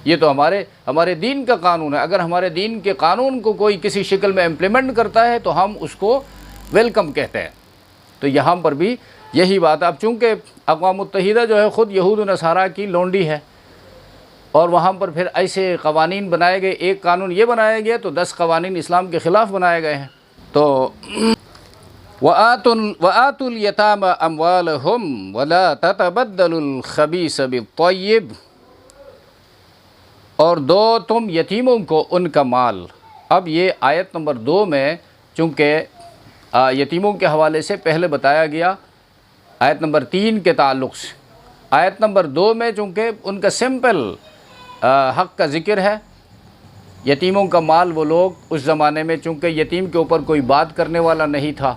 Speaker 1: یہ تو ہمارے دین کا قانون ہے، اگر ہمارے دین کے قانون کو کوئی کسی شکل میں امپلیمنٹ کرتا ہے تو ہم اس کو ویلکم کہتے ہیں۔ تو یہاں پر بھی یہی بات ہے۔ اب چونکہ اقوام متحدہ جو ہے خود یہود و نصارہ کی لونڈی ہے، اور وہاں پر پھر ایسے قوانین بنائے گئے، ایک قانون یہ بنایا گیا تو 10 قوانین اسلام کے خلاف بنائے گئے ہیں۔ تو وَآتُوا الْيَتَامَى أَمْوَالَهُمْ وَلَا تَتَبَدَّلُوا الْخَبِيثَ بِالطَّيِّبِ، اور دو تم یتیموں کو ان کا مال۔ اب یہ آیت نمبر 2 میں چونکہ یتیموں کے حوالے سے پہلے بتایا گیا آیت نمبر 3 کے تعلق سے، آیت نمبر 2 میں چونکہ ان کا سمپل حق کا ذکر ہے۔ یتیموں کا مال، وہ لوگ اس زمانے میں چونکہ یتیم کے اوپر کوئی بات کرنے والا نہیں تھا،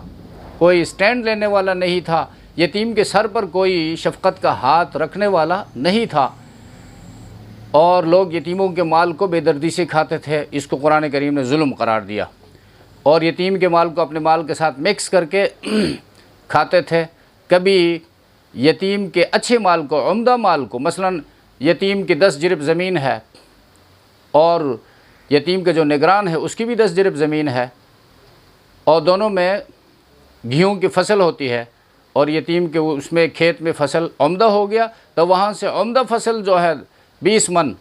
Speaker 1: کوئی سٹینڈ لینے والا نہیں تھا، یتیم کے سر پر کوئی شفقت کا ہاتھ رکھنے والا نہیں تھا، اور لوگ یتیموں کے مال کو بے دردی سے کھاتے تھے۔ اس کو قرآن کریم نے ظلم قرار دیا، اور یتیم کے مال کو اپنے مال کے ساتھ مکس کر کے کھاتے تھے۔ کبھی یتیم کے اچھے مال کو، عمدہ مال کو، مثلا یتیم کی 10 جرب زمین ہے اور یتیم کے جو نگران ہے اس کی بھی 10 جرب زمین ہے، اور دونوں میں گیہوں کی فصل ہوتی ہے، اور یتیم کے اس میں کھیت میں فصل عمدہ ہو گیا، تو وہاں سے عمدہ فصل جو ہے 20 من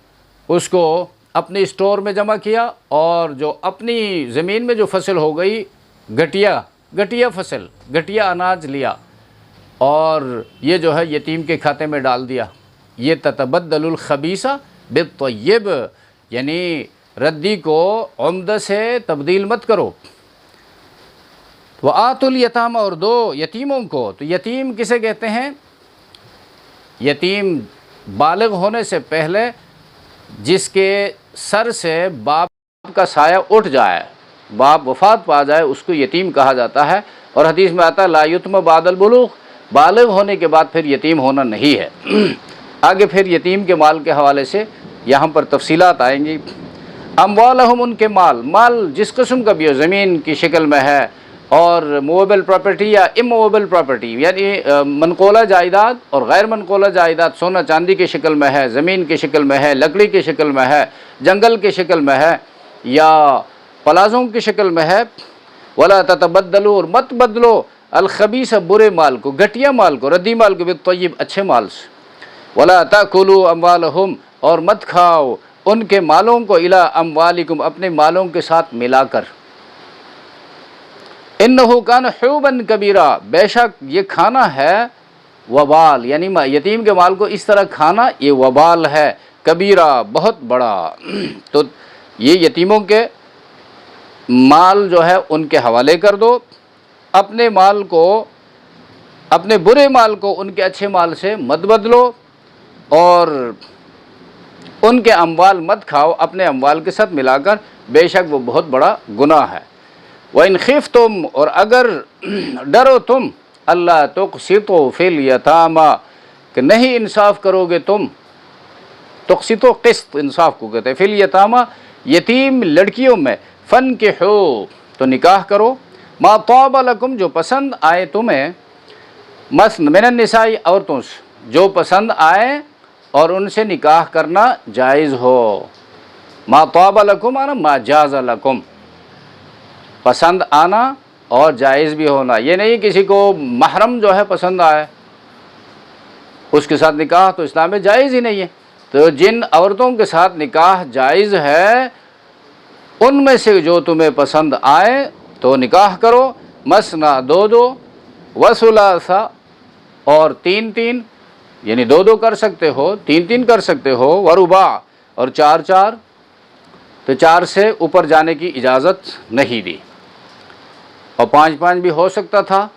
Speaker 1: اس کو اپنے اسٹور میں جمع کیا، اور جو اپنی زمین میں جو فصل ہو گئی گھٹیا فصل، گھٹیا اناج لیا، اور یہ جو ہے یتیم کے کھاتے میں ڈال دیا۔ یہ تتبدل الخبیث بالطیب، یعنی ردی کو عمدہ سے تبدیل مت کرو۔ وآتوا الیتامى، اور دو یتیموں کو۔ تو یتیم کسے کہتے ہیں؟ یتیم بالغ ہونے سے پہلے جس کے سر سے باپ کا سایہ اٹھ جائے، باپ وفات پا جائے، اس کو یتیم کہا جاتا ہے۔ اور حدیث میں آتا ہے لا یتم بعد البلوغ، بالغ ہونے کے بعد پھر یتیم ہونا نہیں ہے۔ آگے پھر یتیم کے مال کے حوالے سے یہاں پر تفصیلات آئیں گی۔ اموالہم، ان کے مال جس قسم کا بھی ہو، زمین کی شکل میں ہے، اور موویبل پراپرٹی یا اموویبل پراپرٹی، یعنی منقولہ جائیداد اور غیر منقولہ جائیداد، سونا چاندی کی شکل میں ہے، زمین کی شکل میں ہے، لکڑی کی شکل میں ہے، جنگل کی شکل میں ہے، یا پلازوں کی شکل میں ہے۔ ولا تتبدلوا، اور مت بدلو الخبیث، برے مال کو، گھٹیا مال کو، ردی مال کو، بالطیب، اچھے مال سے۔ ولا تاکلوا اموالہم، اور مت کھاؤ ان کے مالوں کو، الی اموالکم، اپنے مالوں کے ساتھ ملا کر۔ انہ کان حوبا کبیرا، بے شک یہ کھانا ہے وبال، یعنی یتیم کے مال کو اس طرح کھانا یہ وبال ہے، کبیرہ، بہت بڑا۔ تو یہ یتیموں کے مال جو ہے ان کے حوالے کر دو، اپنے مال کو، اپنے برے مال کو ان کے اچھے مال سے مت بدلو، اور ان کے اموال مت کھاؤ اپنے اموال کے ساتھ ملا کر، بے شک وہ بہت بڑا گناہ ہے۔ وَإِنْ خِفْتُمْ، اور اگر ڈرو تم، اللہ تقسطوا فی الیتامى، کہ نہیں انصاف کرو گے تم، تقسطوا قسط، انصاف کو کہتے ہیں، فی الیتامى، یتیم لڑکیوں میں، فانکحوا، تو نکاح کرو، ما طاب لکم، جو پسند آئے تمہیں، من النساء، عورتوں سے جو پسند آئے اور ان سے نکاح کرنا جائز ہو۔ ما طاب لکم آنا ما جاز لکم، پسند آنا اور جائز بھی ہونا، یہ نہیں کسی کو محرم جو ہے پسند آئے اس کے ساتھ نکاح تو اسلام میں جائز ہی نہیں ہے۔ تو جن عورتوں کے ساتھ نکاح جائز ہے ان میں سے جو تمہیں پسند آئے تو نکاح کرو، مثنا، دو دو، وثلاثا، اور تین تین، یعنی دو دو کر سکتے ہو، تین تین کر سکتے ہو، ورباع، اور چار چار، تو چار سے اوپر جانے کی اجازت نہیں دی، اور پانچ پانچ بھی ہو سکتا تھا۔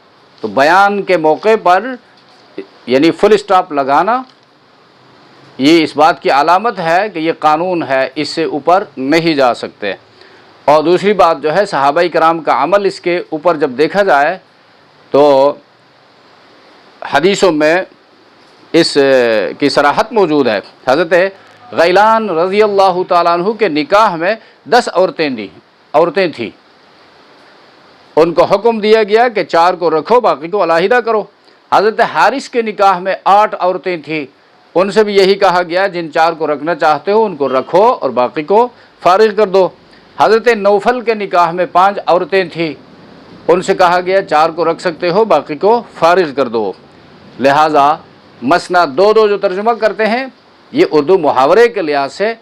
Speaker 1: تو بیان کے موقع پر یعنی فل اسٹاپ لگانا یہ اس بات کی علامت ہے کہ یہ قانون ہے، اس سے اوپر نہیں جا سکتے۔ اور دوسری بات جو ہے صحابہ کرام کا عمل اس کے اوپر جب دیکھا جائے تو حدیثوں میں اس کی صراحت موجود ہے۔ حضرت غیلان رضی اللہ تعالیٰ عنہ کے نکاح میں 10 عورتیں تھیں، ان کو حکم دیا گیا کہ 4 کو رکھو، باقی کو علیحدہ کرو۔ حضرت حارث کے نکاح میں 8 عورتیں تھیں، ان سے بھی یہی کہا گیا جن 4 کو رکھنا چاہتے ہو ان کو رکھو اور باقی کو فارغ کر دو۔ حضرت نوفل کے نکاح میں 5 عورتیں تھیں، ان سے کہا گیا 4 کو رکھ سکتے ہو باقی کو فارغ کر دو۔ لہٰذا مثنا، دو دو جو ترجمہ کرتے ہیں یہ اردو محاورے کے لحاظ سے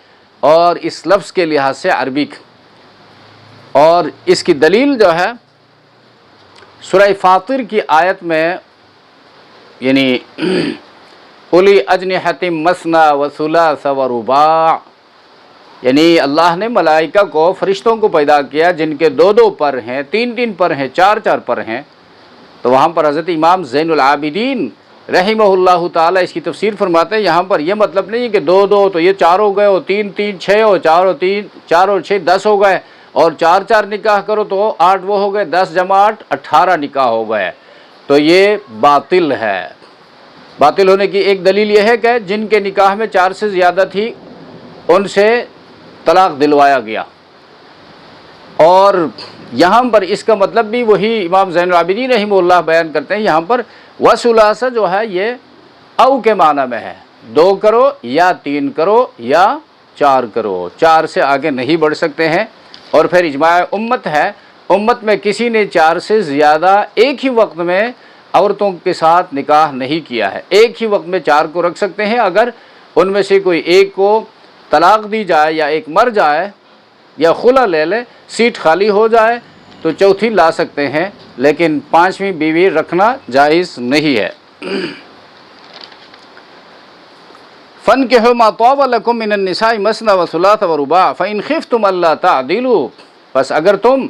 Speaker 1: اور اس لفظ کے لحاظ سے عربک، اور اس کی دلیل جو ہے سورہ فاطر کی آیت میں، یعنی اولی اجنحۃ مثنی وثلاث ورباع، یعنی اللہ نے ملائکہ کو، فرشتوں کو پیدا کیا جن کے 2 پر ہیں، 3 پر ہیں، 4 پر ہیں۔ تو وہاں پر حضرت امام زین العابدین رحمہ اللہ تعالیٰ اس کی تفسیر فرماتے ہیں، یہاں پر یہ مطلب نہیں کہ 2 تو یہ 4 ہو گئے، اور 3 6، اور 4 اور 6 10 ہو گئے، اور 4 نکاح کرو تو 8 وہ ہو گئے، 10 جمع 8 18 نکاح ہو گئے۔ تو یہ باطل ہے۔ باطل ہونے کی ایک دلیل یہ ہے کہ جن کے نکاح میں 4 سے زیادہ تھی ان سے طلاق دلوایا گیا، اور یہاں پر اس کا مطلب بھی وہی امام زین العابدین رحمہ اللہ بیان کرتے ہیں، یہاں پر وثلاثہ جو ہے یہ او کے معنی میں ہے، 2 کرو یا 3 کرو یا 4 کرو، 4 سے آگے نہیں بڑھ سکتے ہیں۔ اور پھر اجماع امت ہے، امت میں کسی نے 4 سے زیادہ ایک ہی وقت میں عورتوں کے ساتھ نکاح نہیں کیا ہے۔ ایک ہی وقت میں 4 کو رکھ سکتے ہیں، اگر ان میں سے کوئی ایک کو طلاق دی جائے یا ایک مر جائے یا خلا لے لے، سیٹ خالی ہو جائے تو چوتھی لا سکتے ہیں، لیکن 5ویں بیوی رکھنا جائز نہیں ہے۔ فَانْكِحُوا مَا طَابَ لَكُم مِّنَ النِّسَاءِ مَثْنَىٰ وَثُلَاثَ وَرُبَاعَ فَإِنْ خِفْتُمْ أَلَّا تَعْدِلُوا، بس اگر تم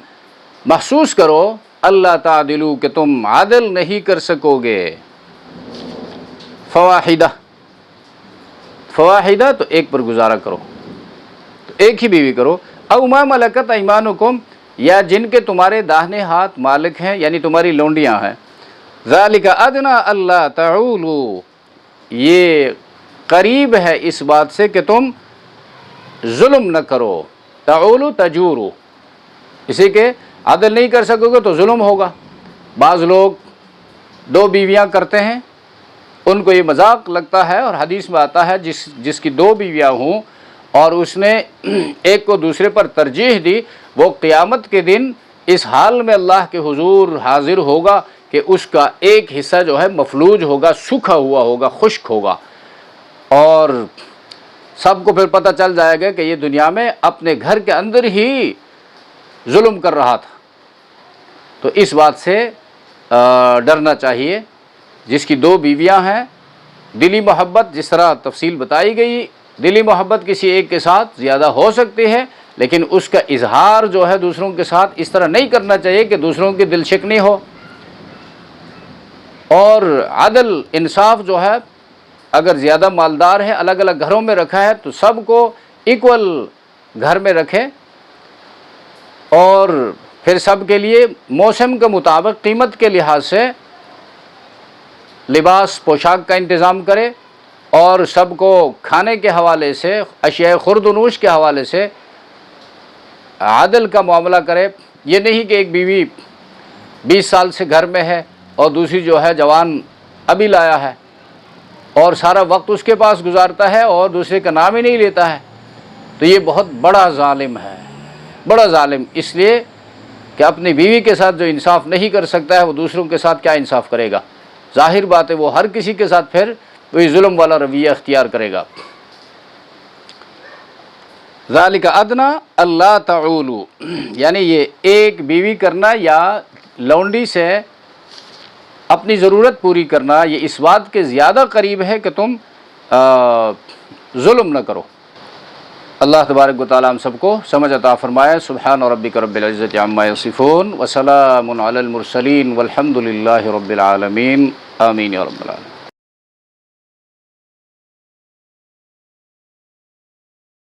Speaker 1: محسوس کرو اللہ تعدلوا کہ تم عدل نہیں کر سکو گے، فواحدہ تو ایک پر گزارا کرو، تو ایک ہی بیوی کرو، او ما ملکت ایمانکم، یا جن کے تمہارے داہنے ہاتھ مالک ہیں یعنی تمہاری لونڈیاں ہیں، ذالک ادنی اللہ تعولوا، یہ قریب ہے اس بات سے کہ تم ظلم نہ کرو، تعولوا تجوروا، اسی کے عدل نہیں کر سکو گے تو ظلم ہوگا۔ بعض لوگ 2 بیویاں کرتے ہیں، ان کو یہ مذاق لگتا ہے، اور حدیث میں آتا ہے جس کی 2 بیویاں ہوں اور اس نے ایک کو دوسرے پر ترجیح دی، وہ قیامت کے دن اس حال میں اللہ کے حضور حاضر ہوگا کہ اس کا ایک حصہ جو ہے مفلوج ہوگا، سوکھا ہوا ہوگا، خشک ہوگا، اور سب کو پھر پتہ چل جائے گا کہ یہ دنیا میں اپنے گھر کے اندر ہی ظلم کر رہا تھا۔ تو اس بات سے ڈرنا چاہیے۔ جس کی 2 بیویاں ہیں، دلی محبت جس طرح تفصیل بتائی گئی، دلی محبت کسی ایک کے ساتھ زیادہ ہو سکتی ہے، لیکن اس کا اظہار جو ہے دوسروں کے ساتھ اس طرح نہیں کرنا چاہیے کہ دوسروں کی دل شکنی ہو۔ اور عدل انصاف جو ہے، اگر زیادہ مالدار ہے، الگ الگ گھروں میں رکھا ہے تو سب کو ایکول گھر میں رکھے، اور پھر سب کے لیے موسم کے مطابق قیمت کے لحاظ سے لباس پوشاک کا انتظام کرے، اور سب کو کھانے کے حوالے سے، اشیاء خورد و نوش کے حوالے سے عدل کا معاملہ کرے۔ یہ نہیں کہ ایک بیوی 20 سال سے گھر میں ہے اور دوسری جو ہے جوان ابھی لایا ہے، اور سارا وقت اس کے پاس گزارتا ہے اور دوسرے کا نام ہی نہیں لیتا ہے، تو یہ بہت بڑا ظالم ہے، بڑا ظالم۔ اس لیے کہ اپنی بیوی کے ساتھ جو انصاف نہیں کر سکتا ہے وہ دوسروں کے ساتھ کیا انصاف کرے گا؟ ظاہر بات ہے وہ ہر کسی کے ساتھ پھر وہی ظلم والا رویہ اختیار کرے گا۔ ذالک ادنی اللہ تعولوا، یعنی یہ ایک بیوی کرنا یا لونڈی سے اپنی ضرورت پوری کرنا، یہ اس بات کے زیادہ قریب ہے کہ تم ظلم نہ کرو۔ اللہ تبارک و تعالیٰ ہم سب کو سمجھ عطا فرمائے۔ سبحان ربک رب العزت عما یصفون وسلام علی المرسلین والحمد للہ رب العالمین، آمین یا رب العالمین۔